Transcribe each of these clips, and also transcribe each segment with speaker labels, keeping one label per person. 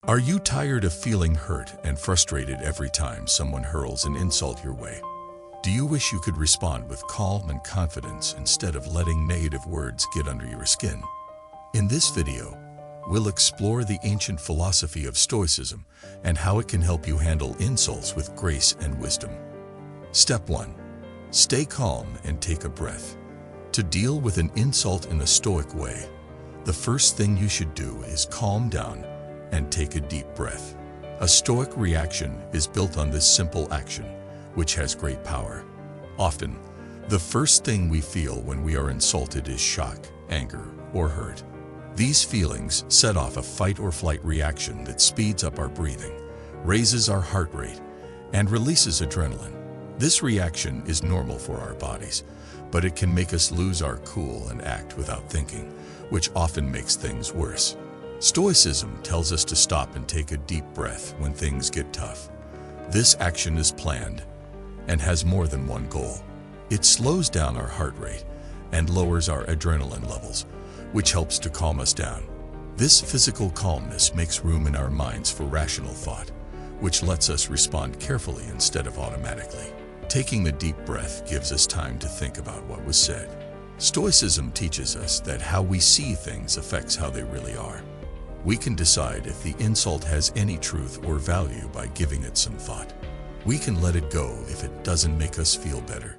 Speaker 1: Are you tired of feeling hurt and frustrated every time someone hurls an insult your way? Do you wish you could respond with calm and confidence instead of letting negative words get under your skin? In this video, we'll explore the ancient philosophy of Stoicism and how it can help you handle insults with grace and wisdom. Step 1. Stay calm and take a breath. To deal with an insult in a Stoic way, the first thing you should do is calm down and take a deep breath. A Stoic reaction is built on this simple action, which has great power. Often, the first thing we feel when we are insulted is shock, anger, or hurt. These feelings set off a fight or flight reaction that speeds up our breathing, raises our heart rate, and releases adrenaline. This reaction is normal for our bodies, but it can make us lose our cool and act without thinking, which often makes things worse. Stoicism tells us to stop and take a deep breath when things get tough. This action is planned and has more than one goal. It slows down our heart rate and lowers our adrenaline levels, which helps to calm us down. This physical calmness makes room in our minds for rational thought, which lets us respond carefully instead of automatically. Taking a deep breath gives us time to think about what was said. Stoicism teaches us that how we see things affects how they really are. We can decide if the insult has any truth or value by giving it some thought. We can let it go if it doesn't make us feel better,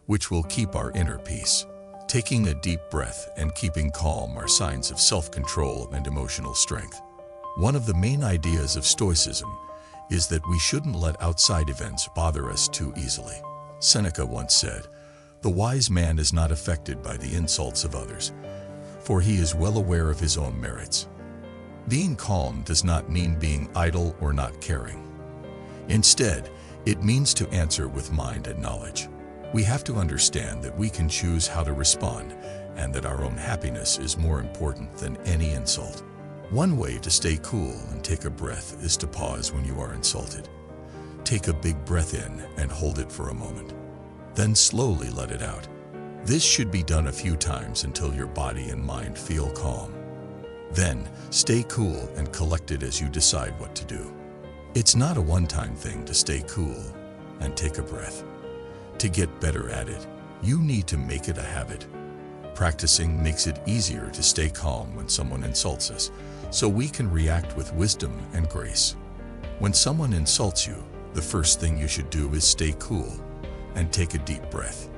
Speaker 1: which will keep our inner peace. Taking a deep breath and keeping calm are signs of self-control and emotional strength. One of the main ideas of Stoicism is that we shouldn't let outside events bother us too easily. Seneca once said, "The wise man is not affected by the insults of others, for he is well aware of his own merits." Being calm does not mean being idle or not caring. Instead, it means to answer with mind and knowledge. We have to understand that we can choose how to respond and that our own happiness is more important than any insult. One way to stay cool and take a breath is to pause when you are insulted. Take a big breath in and hold it for a moment. Then slowly let it out. This should be done a few times until your body and mind feel calm. Then, stay cool and collected as you decide what to do. It's not a one-time thing to stay cool and take a breath. To get better at it, you need to make it a habit. Practicing makes it easier to stay calm when someone insults us, so we can react with wisdom and grace. When someone insults you, the first thing you should do is stay cool and take a deep breath.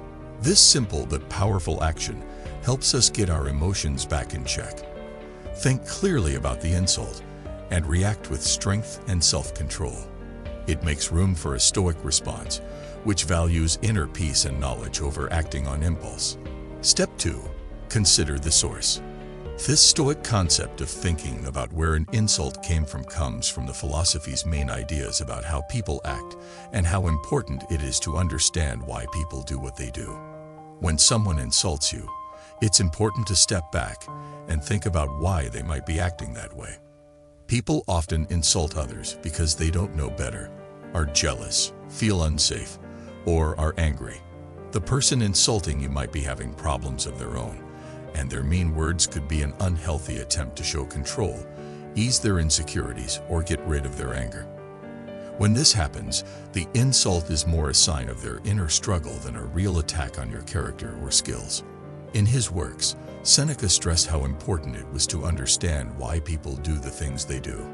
Speaker 1: This simple but powerful action helps us get our emotions back in check. Think clearly about the insult and react with strength and self-control. It makes room for a Stoic response, which values inner peace and knowledge over acting on impulse. Step 2. Consider the source. This Stoic concept of thinking about where an insult came from comes from the philosophy's main ideas about how people act and how important it is to understand why people do what they do. When someone insults you, it's important to step back and think about why they might be acting that way. People often insult others because they don't know better, are jealous, feel unsafe, or are angry. The person insulting you might be having problems of their own, and their mean words could be an unhealthy attempt to show control, ease their insecurities, or get rid of their anger. When this happens, the insult is more a sign of their inner struggle than a real attack on your character or skills. In his works, Seneca stressed how important it was to understand why people do the things they do.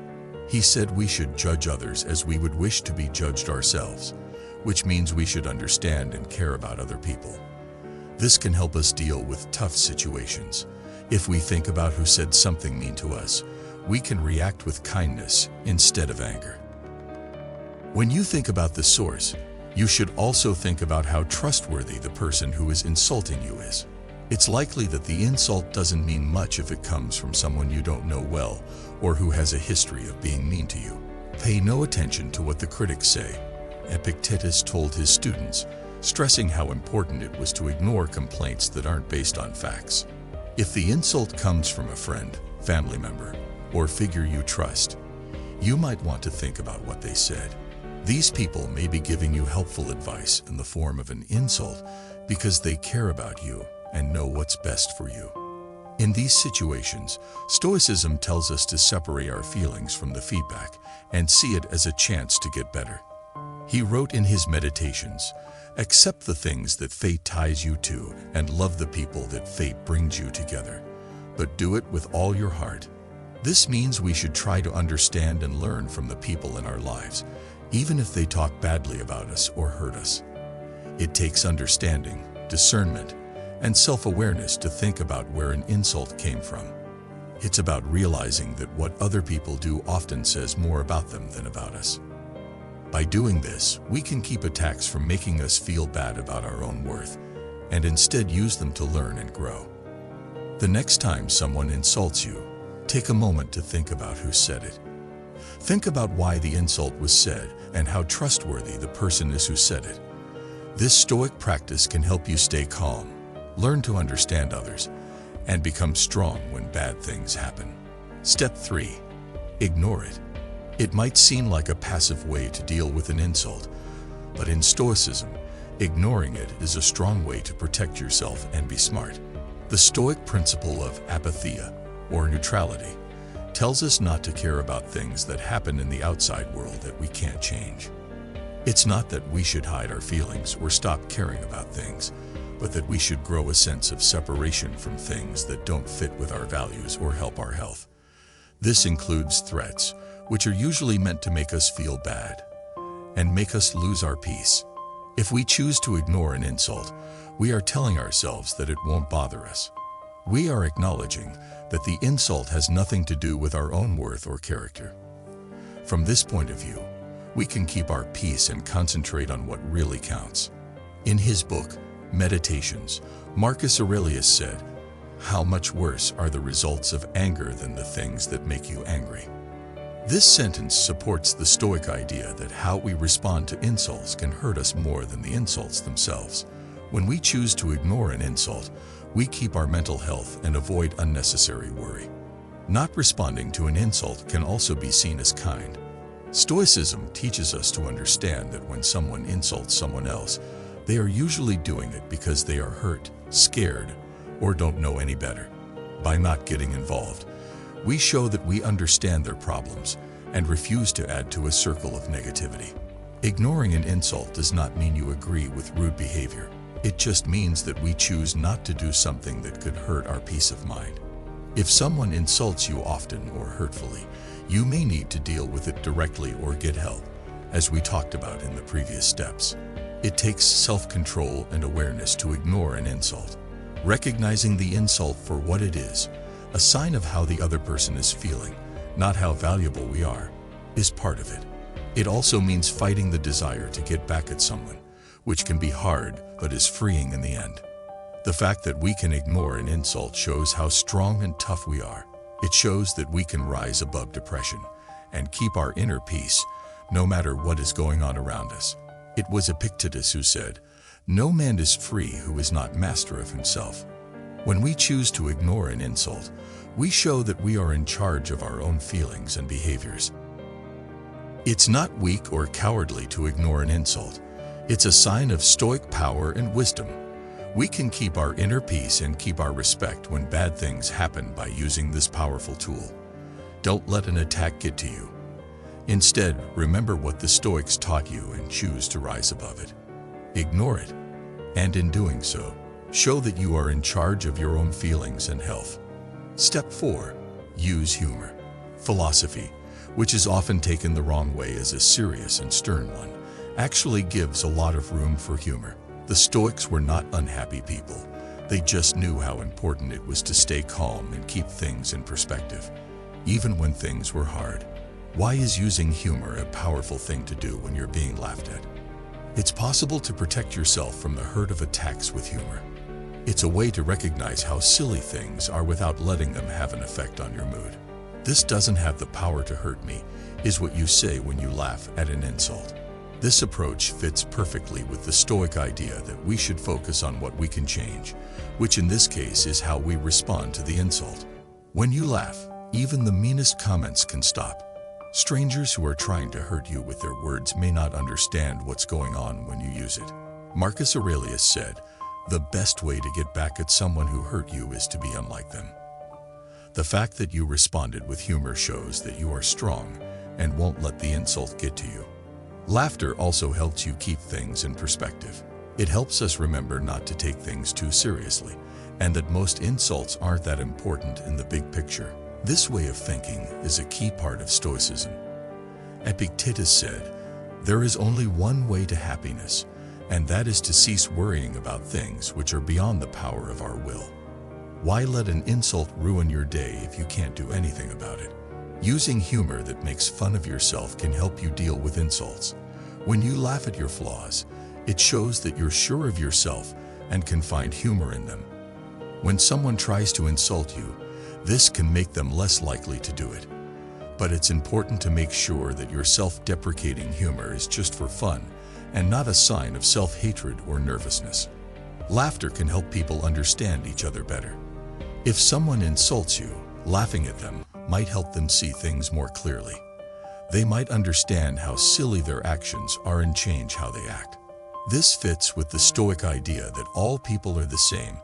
Speaker 1: He said we should judge others as we would wish to be judged ourselves, which means we should understand and care about other people. This can help us deal with tough situations. If we think about who said something mean to us, we can react with kindness instead of anger. When you think about the source, you should also think about how trustworthy the person who is insulting you is. It's likely that the insult doesn't mean much if it comes from someone you don't know well or who has a history of being mean to you. Pay no attention to what the critics say, Epictetus told his students, stressing how important it was to ignore complaints that aren't based on facts. If the insult comes from a friend, family member, or figure you trust, you might want to think about what they said. These people may be giving you helpful advice in the form of an insult because they care about you and know what's best for you. In these situations, Stoicism tells us to separate our feelings from the feedback and see it as a chance to get better. He wrote in his meditations, "Accept the things that fate ties you to and love the people that fate brings you together, but do it with all your heart." This means we should try to understand and learn from the people in our lives, even if they talk badly about us or hurt us. It takes understanding, discernment, and self-awareness to think about where an insult came from. It's about realizing that what other people do often says more about them than about us. By doing this, we can keep attacks from making us feel bad about our own worth, and instead use them to learn and grow. The next time someone insults you, take a moment to think about who said it. Think about why the insult was said and how trustworthy the person is who said it. This Stoic practice can help you stay calm, learn to understand others, and become strong when bad things happen. Step 3. Ignore it. It might seem like a passive way to deal with an insult, but in Stoicism, ignoring it is a strong way to protect yourself and be smart. The Stoic principle of apatheia, or neutrality, tells us not to care about things that happen in the outside world that we can't change. It's not that we should hide our feelings or stop caring about things, but that we should grow a sense of separation from things that don't fit with our values or help our health. This includes threats, which are usually meant to make us feel bad and make us lose our peace. If we choose to ignore an insult, we are telling ourselves that it won't bother us. We are acknowledging that the insult has nothing to do with our own worth or character. From this point of view, we can keep our peace and concentrate on what really counts. In his book, Meditations, Marcus Aurelius said, "How much worse are the results of anger than the things that make you angry." This sentence supports the Stoic idea that how we respond to insults can hurt us more than the insults themselves. When we choose to ignore an insult, we keep our mental health and avoid unnecessary worry. Not responding to an insult can also be seen as kind. Stoicism teaches us to understand that when someone insults someone else, they are usually doing it because they are hurt, scared, or don't know any better. By not getting involved, we show that we understand their problems and refuse to add to a circle of negativity. Ignoring an insult does not mean you agree with rude behavior. It just means that we choose not to do something that could hurt our peace of mind. If someone insults you often or hurtfully, you may need to deal with it directly or get help, as we talked about in the previous steps. It takes self-control and awareness to ignore an insult. Recognizing the insult for what it is, a sign of how the other person is feeling, not how valuable we are, is part of it. It also means fighting the desire to get back at someone, which can be hard but is freeing in the end. The fact that we can ignore an insult shows how strong and tough we are. It shows that we can rise above depression and keep our inner peace, no matter what is going on around us. It was Epictetus who said, "No man is free who is not master of himself." When we choose to ignore an insult, we show that we are in charge of our own feelings and behaviors. It's not weak or cowardly to ignore an insult. It's a sign of Stoic power and wisdom. We can keep our inner peace and keep our respect when bad things happen by using this powerful tool. Don't let an attack get to you. Instead, remember what the Stoics taught you and choose to rise above it. Ignore it, and in doing so, show that you are in charge of your own feelings and health. Step 4. Use humor. Philosophy, which is often taken the wrong way as a serious and stern one, actually gives a lot of room for humor. The Stoics were not unhappy people. They just knew how important it was to stay calm and keep things in perspective, even when things were hard. Why is using humor a powerful thing to do when you're being laughed at? It's possible to protect yourself from the hurt of attacks with humor. It's a way to recognize how silly things are without letting them have an effect on your mood. "This doesn't have the power to hurt me," is what you say when you laugh at an insult. This approach fits perfectly with the Stoic idea that we should focus on what we can change, which in this case is how we respond to the insult. When you laugh, even the meanest comments can stop. Strangers who are trying to hurt you with their words may not understand what's going on when you use it. Marcus Aurelius said, "The best way to get back at someone who hurt you is to be unlike them." The fact that you responded with humor shows that you are strong and won't let the insult get to you. Laughter also helps you keep things in perspective. It helps us remember not to take things too seriously, and that most insults aren't that important in the big picture. This way of thinking is a key part of Stoicism. Epictetus said, "There is only one way to happiness, and that is to cease worrying about things which are beyond the power of our will." Why let an insult ruin your day if you can't do anything about it? Using humor that makes fun of yourself can help you deal with insults. When you laugh at your flaws, it shows that you're sure of yourself and can find humor in them. When someone tries to insult you, this can make them less likely to do it. But it's important to make sure that your self-deprecating humor is just for fun and not a sign of self-hatred or nervousness. Laughter can help people understand each other better. If someone insults you, laughing at them might help them see things more clearly. They might understand how silly their actions are and change how they act. This fits with the Stoic idea that all people are the same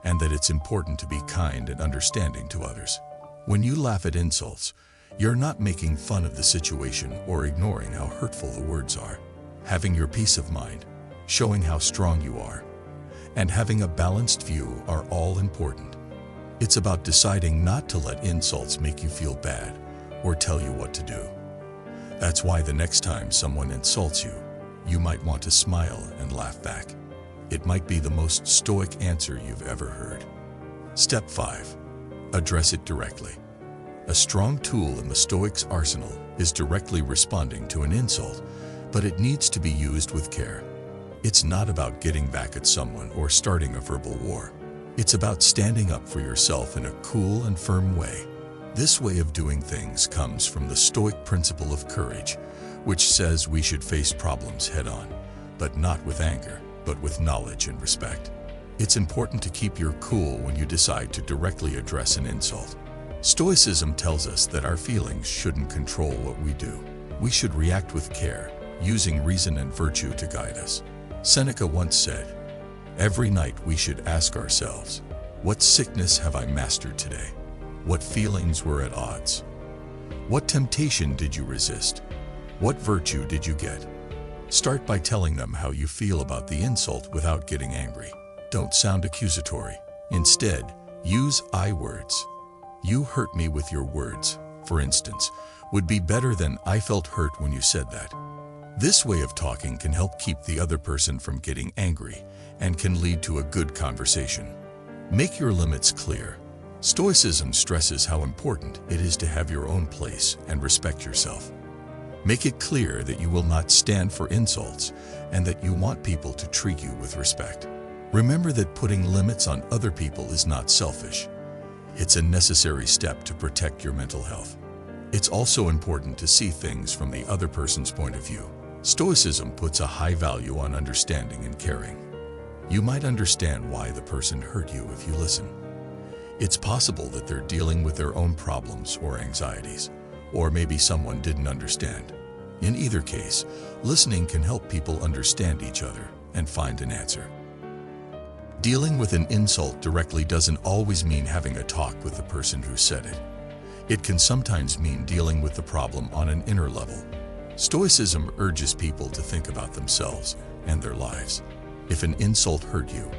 Speaker 1: and that it's important to be kind and understanding to others. When you laugh at insults, you're not making fun of the situation or ignoring how hurtful the words are. Having your peace of mind, showing how strong you are, and having a balanced view are all important. It's about deciding not to let insults make you feel bad or tell you what to do. That's why the next time someone insults you, you might want to smile and laugh back. It might be the most stoic answer you've ever heard. Step 5. Address it directly. A strong tool in the Stoics' arsenal is directly responding to an insult, but it needs to be used with care. It's not about getting back at someone or starting a verbal war. It's about standing up for yourself in a cool and firm way. This way of doing things comes from the Stoic principle of courage, which says we should face problems head-on, but not with anger, but with knowledge and respect. It's important to keep your cool when you decide to directly address an insult. Stoicism tells us that our feelings shouldn't control what we do. We should react with care, using reason and virtue to guide us. Seneca once said, "Every night we should ask ourselves, what sickness have I mastered today? What feelings were at odds? What temptation did you resist? What virtue did you get?" Start by telling them how you feel about the insult without getting angry. Don't sound accusatory. Instead, use I words. "You hurt me with your words," for instance, would be better than "I felt hurt when you said that." This way of talking can help keep the other person from getting angry and can lead to a good conversation. Make your limits clear. Stoicism stresses how important it is to have your own place and respect yourself. Make it clear that you will not stand for insults and that you want people to treat you with respect. Remember that putting limits on other people is not selfish. It's a necessary step to protect your mental health. It's also important to see things from the other person's point of view. Stoicism puts a high value on understanding and caring. You might understand why the person hurt you if you listen. It's possible that they're dealing with their own problems or anxieties, or maybe someone didn't understand. In either case, listening can help people understand each other and find an answer. Dealing with an insult directly doesn't always mean having a talk with the person who said it. It can sometimes mean dealing with the problem on an inner level. Stoicism urges people to think about themselves and their lives. If an insult hurt you,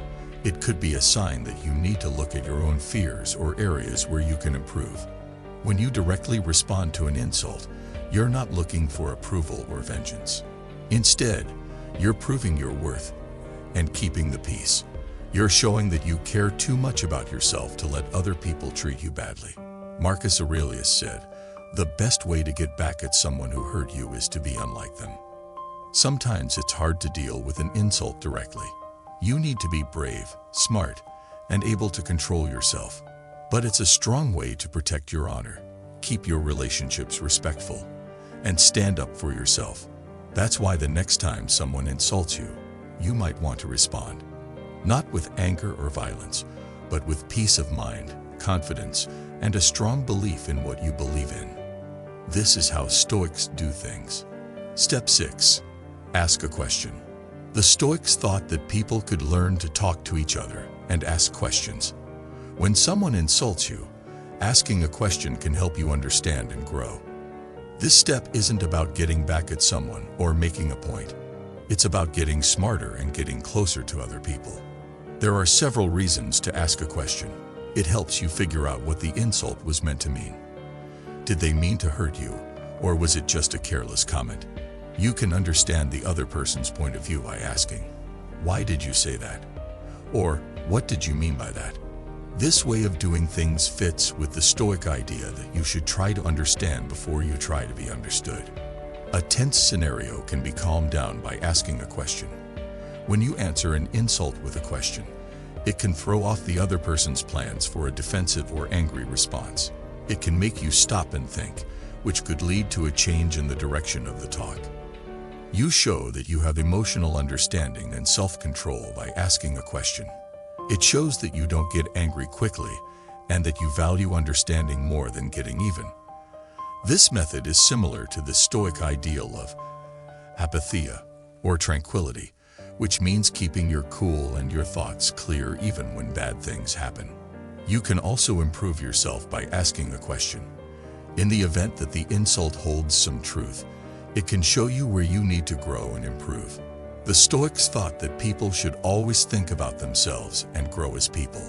Speaker 1: it could be a sign that you need to look at your own fears or areas where you can improve. When you directly respond to an insult, you're not looking for approval or vengeance. Instead, you're proving your worth and keeping the peace. You're showing that you care too much about yourself to let other people treat you badly. Marcus Aurelius said, "The best way to get back at someone who hurt you is to be unlike them." Sometimes it's hard to deal with an insult directly. You need to be brave, smart, and able to control yourself. But it's a strong way to protect your honor, keep your relationships respectful, and stand up for yourself. That's why the next time someone insults you, you might want to respond. Not with anger or violence, but with peace of mind, confidence, and a strong belief in what you believe in. This is how Stoics do things. Step 6. Ask a question. The Stoics thought that people could learn to talk to each other and ask questions. When someone insults you, Asking a question can help you understand and grow. This step isn't about getting back at someone or making a point. It's about getting smarter and getting closer to other people. There are several reasons to ask a question. It helps you figure out what the insult was meant to mean. Did they mean to hurt you, or was it just a careless comment? You can understand the other person's point of view by asking, "Why did you say that?" Or, "What did you mean by that?" This way of doing things fits with the Stoic idea that you should try to understand before you try to be understood. A tense scenario can be calmed down by asking a question. When you answer an insult with a question, it can throw off the other person's plans for a defensive or angry response. It can make you stop and think, which could lead to a change in the direction of the talk. You show that you have emotional understanding and self-control by asking a question. It shows that you don't get angry quickly and that you value understanding more than getting even. This method is similar to the Stoic ideal of apatheia, or tranquility, which means keeping your cool and your thoughts clear even when bad things happen. You can also improve yourself by asking a question. In the event that the insult holds some truth, it can show you where you need to grow and improve. The Stoics thought that people should always think about themselves and grow as people.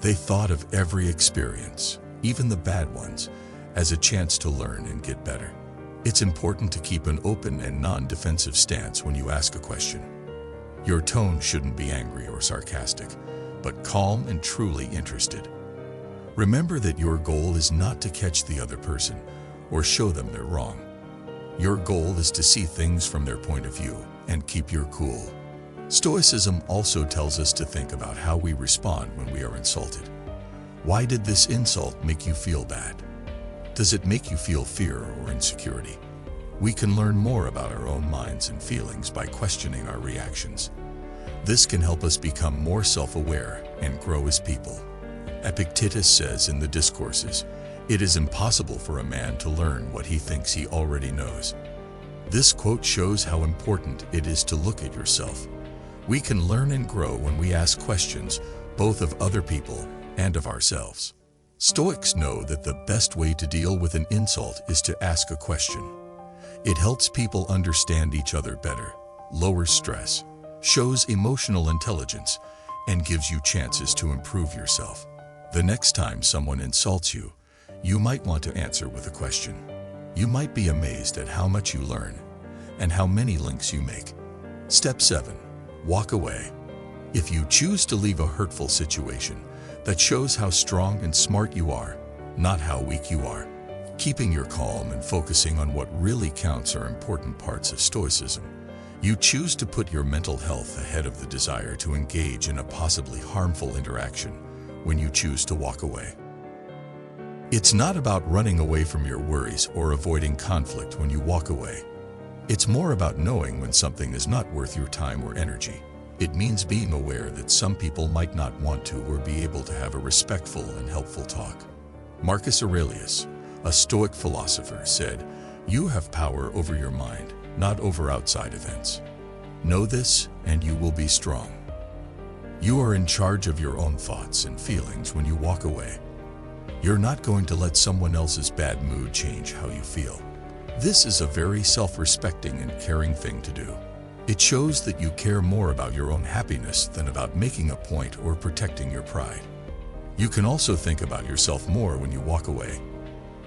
Speaker 1: They thought of every experience, even the bad ones, as a chance to learn and get better. It's important to keep an open and non-defensive stance when you ask a question. Your tone shouldn't be angry or sarcastic, but calm and truly interested. Remember that your goal is not to catch the other person or show them they're wrong. Your goal is to see things from their point of view and keep your cool. Stoicism also tells us to think about how we respond when we are insulted. Why did this insult make you feel bad? Does it make you feel fear or insecurity? We can learn more about our own minds and feelings by questioning our reactions. This can help us become more self-aware and grow as people. Epictetus says in the Discourses, "It is impossible for a man to learn what he thinks he already knows." This quote shows how important it is to look at yourself. We can learn and grow when we ask questions, both of other people and of ourselves. Stoics know that the best way to deal with an insult is to ask a question. It helps people understand each other better, lowers stress, shows emotional intelligence, and gives you chances to improve yourself. The next time someone insults you, you might want to answer with a question. You might be amazed at how much you learn and how many links you make. Step 7. Walk away. If you choose to leave a hurtful situation, that shows how strong and smart you are, not how weak you are. Keeping your calm and focusing on what really counts are important parts of Stoicism. You choose to put your mental health ahead of the desire to engage in a possibly harmful interaction when you choose to walk away. It's not about running away from your worries or avoiding conflict when you walk away. It's more about knowing when something is not worth your time or energy. It means being aware that some people might not want to or be able to have a respectful and helpful talk. Marcus Aurelius, a Stoic philosopher, said, "You have power over your mind, not over outside events. Know this, and you will be strong." You are in charge of your own thoughts and feelings when you walk away. You're not going to let someone else's bad mood change how you feel. This is a very self-respecting and caring thing to do. It shows that you care more about your own happiness than about making a point or protecting your pride. You can also think about yourself more when you walk away.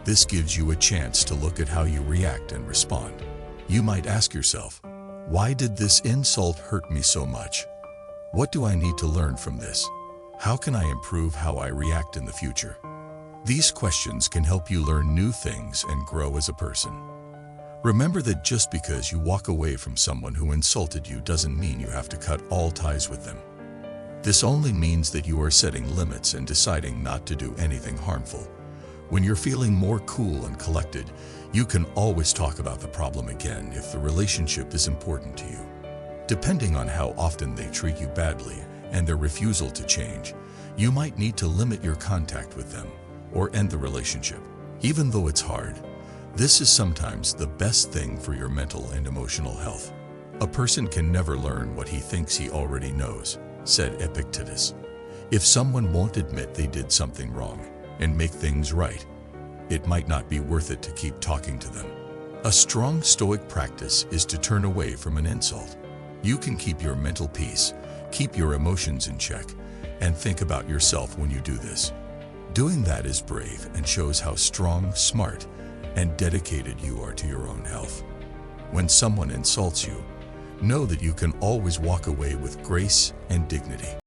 Speaker 1: This gives you a chance to look at how you react and respond. You might ask yourself, why did this insult hurt me so much? What do I need to learn from this? How can I improve how I react in the future? These questions can help you learn new things and grow as a person. Remember that just because you walk away from someone who insulted you doesn't mean you have to cut all ties with them. This only means that you are setting limits and deciding not to do anything harmful. When you're feeling more cool and collected, you can always talk about the problem again if the relationship is important to you. Depending on how often they treat you badly and their refusal to change, you might need to limit your contact with them or end the relationship. Even though it's hard, this is sometimes the best thing for your mental and emotional health. A person can never learn what he thinks he already knows, said Epictetus. If someone won't admit they did something wrong, and make things right, it might not be worth it to keep talking to them. A strong Stoic practice is to turn away from an insult. You can keep your mental peace, keep your emotions in check, and think about yourself when you do this. Doing that is brave and shows how strong, smart, and dedicated you are to your own health. When someone insults you, know that you can always walk away with grace and dignity.